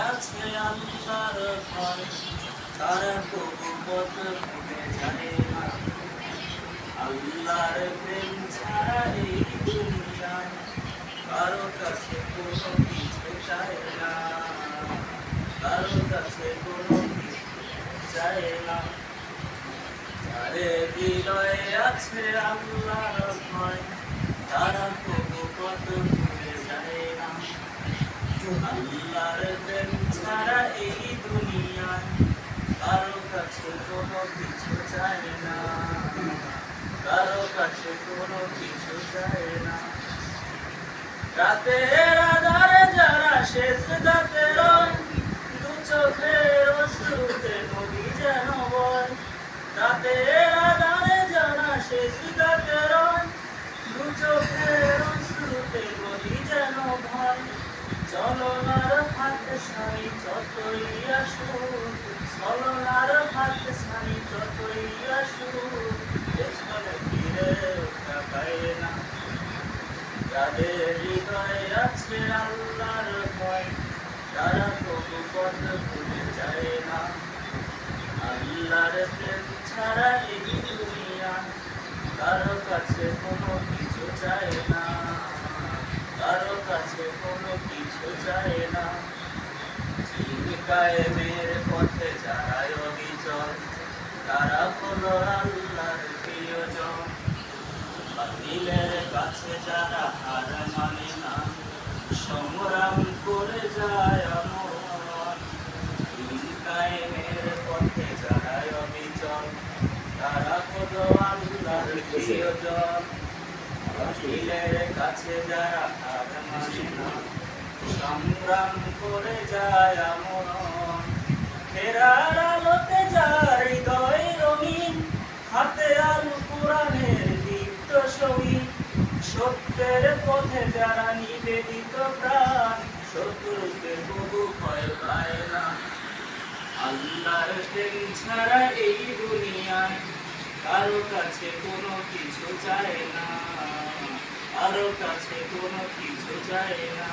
আছে আল্লাহর ভয়, তারা তবু পথ ভুলে যায় না। আল্লাহর প্রেম ছাড়া এই দুনিয়ায় কারো কাছে কোনো কিছু চায় না, কারো কাছে কোনো কিছু চায় না। যারে হৃদয়ে আছে আল্লাহর ভয়, তারা তবু পথ ভুলে যায় না। আল্লাহর প্রেম ছাড়া এই দুনিয়ায় কারো কাছে কোনো কিছু চায় না, কারো কাছে কোনো কিছু চায় না। রাতের আধারে যারা সেজদাতে রয়, দু চোখের অশ্রুতে নদী যেন বয়। রাতের আধারে যারা সেজদাতে রয়, দু চোখের অশ্রুতে নদী যেন ভয়। চলনার হাত ছানি যতই আসুক, চলনার হাত ছানি যতই আসুক, পেছনে ফিরে তাকায় না। যাদের হৃদয়ে আছে আল্লাহর ভয়, তারা তবু পথ ভুলে যায় না। আল্লাহর প্রেম ছাড়া এই দুনিয়া কারো কাছে কোনো কিছু চায় না, কারো কাছে কোনো কিছু চায় না। দিন কায়েমের পথে যারা অবিচল, তারা হলো আল্লাহর প্রিয়জন। বাতিলের কাছে যারা হার মানে না, সংগ্রাম করে যায় অমর। দিন কায়েমের পথে যারা অবিচল, তারা হলো আল্লাহর প্রিয়জন। বাতিলের কাছে যারা হার মানে না, সংগ্রাম করে যায় আমরণ। ফেরার আলোতে যার হৃদয় রঙিন, হাতে আল কোরআনের দীপ্ত সঙ্গীত। সত্যের পথে যারা নিবেদিত প্রাণ, শত্রুকে বহু ভয় পায় না। আল্লাহর প্রেম ছাড়া এই দুনিয়ায় কারো কাছে কোনো কিছু চায় না, কারো কাছে কোনো কিছু চায় না।